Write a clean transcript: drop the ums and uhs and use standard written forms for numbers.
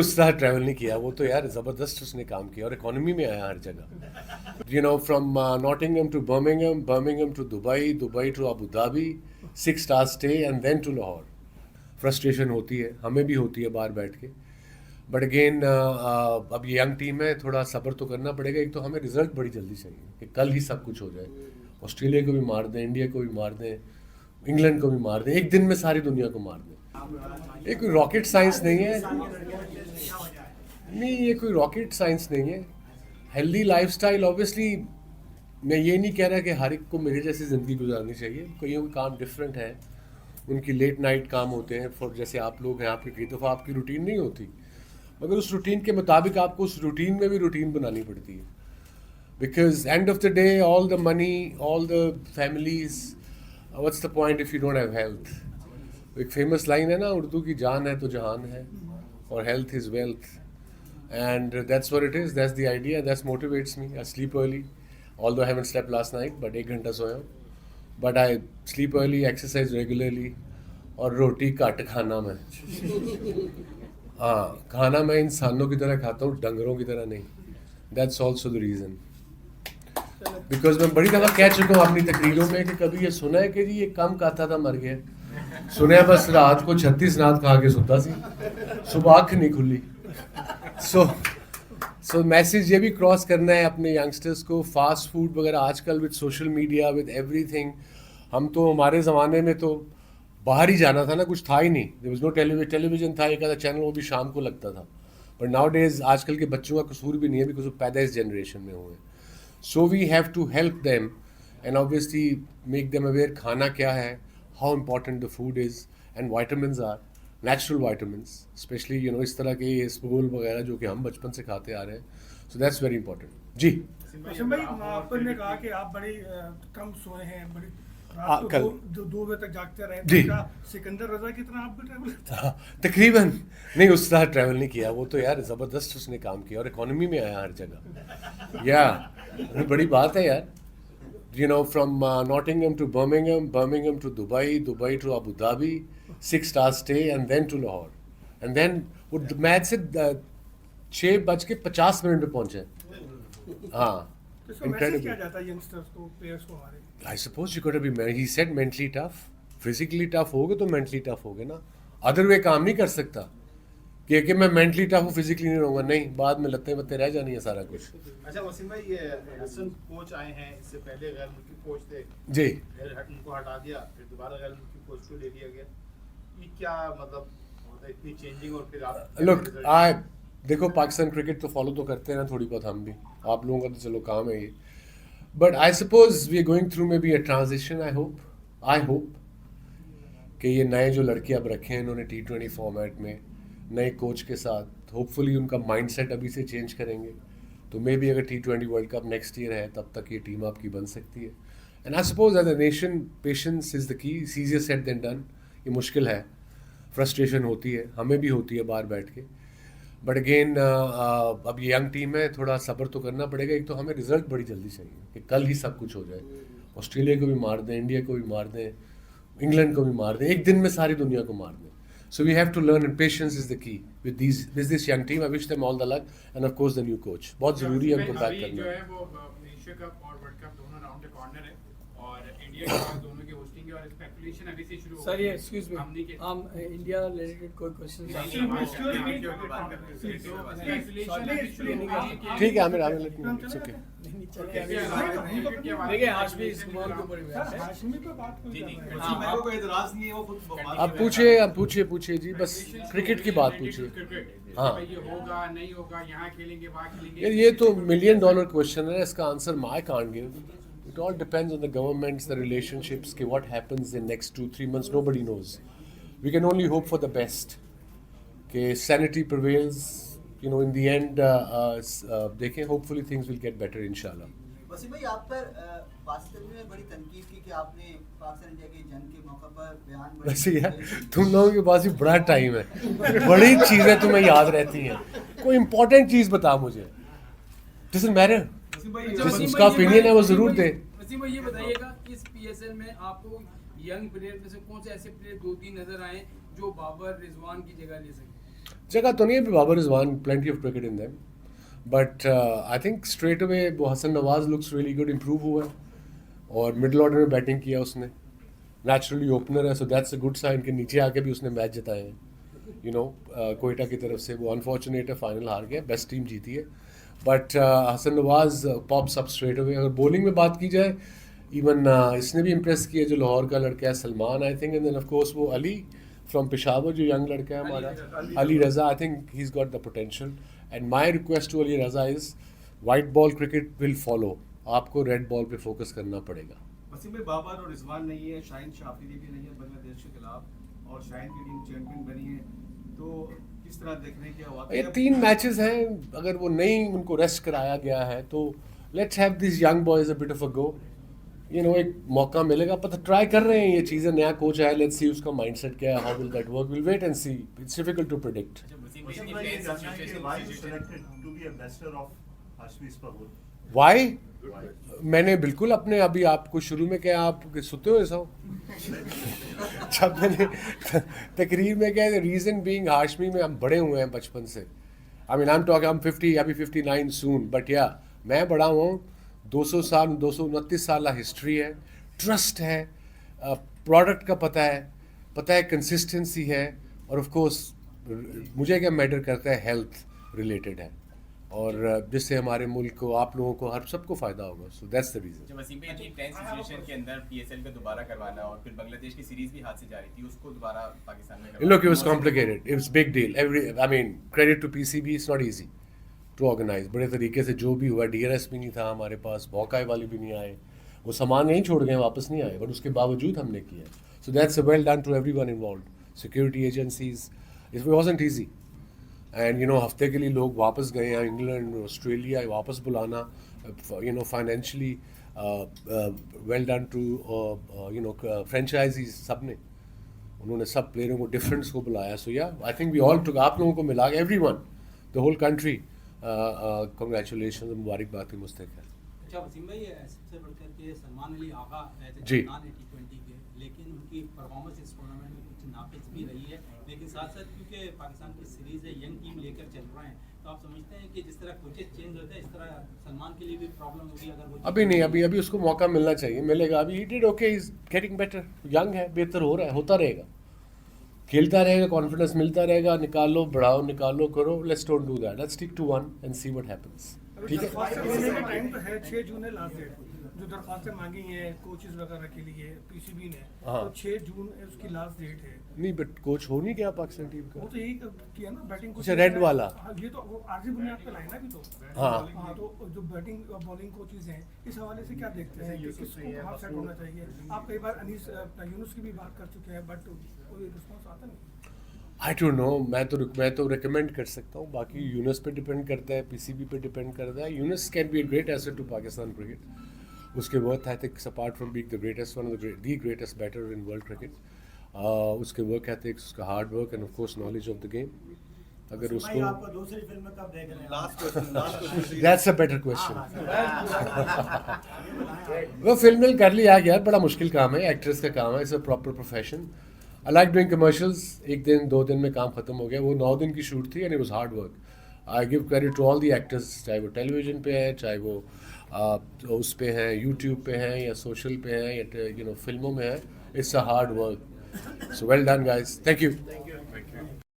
उस तरह ट्रैवल नहीं किया वो तो यार ज़बरदस्त उसने काम किया और इकोनॉमी में आया हर जगह from Nottingham to Birmingham, Birmingham to Dubai, Dubai to Abu Dhabi, 6 star stay and then to Lahore. Frustration होती है, हमें भी होती है बाहर बैठ के, बट अगेन अब ये यंग टीम है, थोड़ा सब्र तो करना पड़ेगा। एक तो हमें रिजल्ट बड़ी जल्दी चाहिए कि कल ही सब कुछ हो जाए। ऑस्ट्रेलिया को भी मार दें, इंडिया को भी मार दें, इंग्लैंड को भी मार दें, एक दिन में सारी दुनिया को मार दें। ये कोई रॉकेट साइंस नहीं है, नहीं ये कोई रॉकेट साइंस नहीं है। हेल्दी लाइफस्टाइल ऑब्वियसली, मैं ये नहीं कह रहा कि हर एक को मेरे जैसी ज़िंदगी गुजारनी चाहिए। कईयों का काम डिफरेंट है, उनकी लेट नाइट काम होते हैं, फॉर जैसे आप लोग हैं, आपकी कई दफ़ा आपकी रूटीन नहीं होती, मगर उस रूटीन के मुताबिक आपको उस रूटीन में भी रूटीन बनानी पड़ती है। Because end of the day all the money, all the families, what's the point if you don't have health. एक फेमस लाइन है ना उर्दू की, जान है तो जहान है, और health is wealth, and that's what it is. That's the idea. That motivates me. I sleep early, although I haven't slept last night, but 1 घंटा सोया हूँ। But I sleep early, exercise regularly, और रोटी काट खाना मैं। हाँ, खाना मैं इंसानों की तरह खाता हूँ, डंगरों की तरह नहीं। That's also the reason. Because मैं बड़ी दफ़ा कह चुका हूँ अपनी तकरीरों में कि कभी ये सुना है कि जी ये कम खाता था मर गया। सुनया बस रात को 36 नात खा के सुता सी, सुबह आँख नहीं खुली। सो मैसेज ये भी क्रॉस करना है अपने यंगस्टर्स को। फास्ट फूड वगैरह आजकल with social media with everything, हम तो हमारे ज़माने में तो बाहर ही जाना था ना, कुछ था ही नहीं। देयर वाज नो टेलीविज़न था, एक आधा चैनल, वो भी शाम को लगता था। बट नाउ डेज आजकल के बच्चों का कसूर भी नहीं है, बिकॉज वो पैदा इस जनरेशन में हुए। So we have to help them and obviously make them aware खाना क्या है, how important the food is, and vitamins are natural vitamins, specially इस तरह के स्पूल वगैरह जो कि हम बचपन से खाते आ रहे हैं। सो दैट्स वेरी इंपॉर्टेंट जी। भाई आपने कहा कि आप बड़ी कम सोए हैं, बड़ी रात को कल 2 बजे तक जागते रहे, जी। क्या सिकंदर रजा की तरह आप भी ट्रैवल करते हैं? तकरीबन नहीं, उस तरह ट्रैवल नहीं किया वो तो यार ज़बरदस्त उसने काम किया और इकोनॉमी में आया हर जगह। या बड़ी बात है यार। From Nottingham to Birmingham, Birmingham to Dubai, Dubai to Abu Dhabi, 6 star stay and then to Lahore, and then वो मैच से 6:50 पे पहुंचे। हाँ, तो इसका मैसेज क्या जाता है यंगस्टर्स को, प्लेयर्स को हमारे? I suppose you got to be, he said mentally tough, physically tough होगे तो mentally tough होगे ना। अदर वे काम नहीं कर सकता कि मैं mentally tough हूँ physically नहीं रहूँगा, नहीं, बाद में लत्ते वत्ते रह जानी है सारा कुछ। अच्छा वसीम भाई, ये हसन कोच आए हैं, इससे पहले गैर मुल्की कोच थे जी, उनको हटा दिया, फिर दोबारा गैर मुल्की कोच को ले लिया गया। ये क्या मतलब इतनी चेंजिंग, और फिर आप look, देखो पाकिस्तान क्रिकेट तो फॉलो तो करते हैं ना थोड़ी बहुत हम भी, आप लोगों का तो चलो काम है ये। But I suppose we are going through maybe a transition. I hope कि ये नए जो लड़के अब रखे हैं इन्होंने T20 फॉर्मेट में नए कोच के साथ, होपफुली उनका माइंडसेट अभी से चेंज करेंगे, तो मे बी अगर T20 world cup next year है तब तक ये टीम आपकी बन सकती है। And I suppose as a nation patience is the key, easier said than done. ये मुश्किल है, फ्रस्ट्रेशन होती है, हमें भी होती है बाहर बैठ के, बट अगेन अब ये यंग टीम है, थोड़ा सब्र तो करना पड़ेगा। एक तो हमें रिजल्ट बड़ी जल्दी चाहिए कि कल ही सब कुछ हो जाए। ऑस्ट्रेलिया को भी मार दें, इंडिया को भी मार दें, इंग्लैंड को भी मार दें, एक दिन में सारी दुनिया को मार दें। So we have to learn, and patience is the key with this young team. I wish them all the luck, and of course the new coach. बहुत ज़रूरी है उनको बैक करना। जो है वो एशिया कप और वर्ल्ड कप दोनों राउंड के कॉर्नर है, और इंडिया के पास दोनों की होस्टिंग है, और स्पेकुलेशन अभी से शुरू हो सर गई ये है। एक्सक्यूज मी, हमने के हम इंडिया रिलेटेड कोई क्वेश्चन ठीक है, आमिर आमिर, इट्स ओके। देखिए हाशमी इस्तेमाल के ऊपर ही बात है। हाशमी पे बात कर रहे हैं। मेरे को एतराज नहीं है, वो खुद अब पूछिए जी, बस क्रिकेट की बात पूछिए। हाँ। ये होगा नहीं होगा, यहाँ खेलेंगे वहाँ खेलेंगे, यार ये तो $1 मिलियन क्वेश्चन है, इसका answer I can't give. It all depends on the governments, the relationships, कि what happens in next 2-3 months, nobody knows. We can only hope for the best. कि sanity prevails, in the end, देखें, hopefully things will get better, inshallah. Wasim भाई, आप पर पाकिस्तान में बड़ी तनकीद की कि आपने पाकिस्तान इंडिया की जंग के मौके पर बयान बड़े वैसे यार तुम लोगों के पास भी बड़ा टाइम है, बड़ी चीज़ें तुम्हें याद रहती हैं, कोई इंपॉर्टेंट चीज़ बता मुझे। Doesn't matter. उसका ओपिनियन है वो ज़रूर दे। वसीम भाई ये बताइएगा कि इस PSL में आपको यंग प्लेयर में से कौन से ऐसे प्लेयर 2-3 नजर आए जो बाबर रिजवान की जगह ले सके? जगह तो नहीं है, Babar is won plenty of cricket in them, but I think straight away वो Hasan Nawaz looks really good, improve हुआ है और मिडिल ऑर्डर में बैटिंग किया उसने, नेचुरली ओपनर है, so that's a good sign कि नीचे आके भी उसने मैच जिताए हैं, यू नो कोयटा की तरफ से। वो अनफॉर्चुनेट है, फाइनल हार गया, बेस्ट टीम जीती है, but Hasan Nawaz pops up straight away. अगर बॉलिंग में बात की जाए, इवन इसने भी इम्प्रेस किया जो लाहौर का लड़का है Salman, I think, and then of course वो अली फ्रॉम पेशावर जो यंग लड़का है हमारा, Ali Raza, I think he is got the potential. And my request to Ali Raza is white ball cricket will follow, आपको रेड बॉल पे फोकस करना पड़ेगा। वसीम भाई, बाबर और रिजवान नहीं है, शाहीन शाह अफरीदी भी नहीं है बांग्लादेश के खिलाफ, और शाहीन की टीम चैंपियन बनी है, तो किस तरह देखने की ये 3 मैचेस हैं, अगर वो नहीं उनको रेस्ट कराया गया है तो let's have this young boys a bit of a go, you know, एक मौका मिलेगा, पता ट्राई कर रहे हैं ये चीज़ें, नया कोच है, लेट्स सी उसका माइंडसेट क्या है, how will that work, will wait and see, it's difficult to predict. Why? मैंने बिल्कुल अपने, अभी आपको शुरू में क्या आप सुते हो सब जब मैंने तकरीर में क्या, रीज़न बीइंग हाशमी में हम बड़े हुए हैं बचपन से, I mean I am talking, I am 50, अभी 59 सून, बट या मैं बड़ा हुआ हूँ, 200 साल 229 साल हिस्ट्री है, ट्रस्ट है, प्रोडक्ट का पता है कंसिस्टेंसी है, और ऑफ कोर्स मुझे क्या मैटर करता है, हेल्थ रिलेटेड है, और जिससे हमारे मुल्क को, आप लोगों को, हर सबको फ़ायदा होगा, सो दैट्स द रीज़न। जब वसीम भाई, इतनी टेंस सिचुएशन के अंदर पीएसएल का दोबारा करवाना और फिर बांग्लादेश की सीरीज भी हाथ से जा रही थी, उसको दोबारा पाकिस्तान में Look, it was complicated. It was big deal. I mean, credit to PCB. It's not easy to organize. बड़े तरीके से जो भी हुआ, DRS भी नहीं था हमारे पास, भौकाई वाले भी नहीं आए, वो सामान यहीं छोड़ गए, वापस नहीं आए, बट उसके बावजूद हमने किया। So that's well done to everyone involved. Security agencies. It wasn't easy. And you know, हफ्ते के लिए लोग वापस गए हैं, इंग्लैंड, ऑस्ट्रेलिया वापस बुलाना, you know, financially well done to you know, franchisees, सब ने, उन्होंने सब प्लेयरों को, डिफरेंस को बुलाया, so yeah I think we all took, आप लोगों को मिला, everyone, the whole country, congratulations, मुबारकबाद की मुस्तक है। अच्छा वसीम भाई, सबसे बढ़कर के सलमान अली आगा जी। T20 के, लेकिन उनकी परफॉर्मेंस इस टूर्नामेंट में कुछ नाकिस भी रही है, लेकिन साथ साथ क्योंकि पाकिस्तान की सीरीज़ है, यंग टीम लेकर चल रहे हैं, तो आप समझते हैं कि जिस तरह कोचेस चेंज होते हैं, इस तरह सलमान के लिए भी प्रॉब्लम होगी अगर वो अभी नहीं, अभी उसको मौका मिलना चाहिए, मिलेगा, अभी he did okay, is getting better, young है, बेहतर हो रहा है, होता रहेगा, खेलता रहेगा, कॉन्फिडेंस मिलता रहेगा, निकालो, बढ़ाओ, निकालो, करो, let's don't do that, let's stick to one and see what happens. ठीक है, टाइम तो है, 6 जून है लास्ट डेट, जो दरख्वास्तें मांगी हैं कोचेस वगैरह के लिए पीसीबी ने, हाँ। तो 6 जून उसकी लास्ट डेट है। नहीं, बट कोच हो नहीं गया पाकिस्तान टीम वो का, तो यही किया ना, बैटिंग अच्छा, रेड वाला। हाँ, ये तो वो आर्जी बुनियाद पे लाए ना अभी तो। हाँ। तो जो बैटिंग बॉलिंग कोचेस हैं, इस हवाले से क्या देखते हैं कि किसको कहाँ सेट होना चाहिए? आप कई बार अनीस यूनुस की भी बात कर चुके हैं, बट कोई रिस्पॉन्स आता नहीं। आई डोंट नो, मैं तो रिकमेंड कर सकता हूँ, बाकी यूनुस पे डिपेंड करता है, पीसीबी पे डिपेंड करता है। Younis can be a great asset to Pakistan cricket, उसके worth I think apart from being the greatest, one of the greatest batter in world cricket, उसके वर्क एथिक्स, उसका hard work and of course knowledge of the game, अगर उसको, आपको दूसरी film में कब देख रहे हैं? Last question that's a better question. वो फिल्म मिल कर लिया यार, बड़ा मुश्किल काम है, एक्ट्रेस का काम है, it's a proper profession. I like doing commercials, एक दिन 2 दिन में काम खत्म हो गया, वो 9 दिन की शूट थी and it was hard work. I give credit to all the actors, चाहे वो टेलीविजन पे है, चाहे वो उस पे हैं, यूट्यूब पे हैं, या सोशल पे हैं, या यू नो फिल्मों में है, it's a hard work, so well done guys, thank you.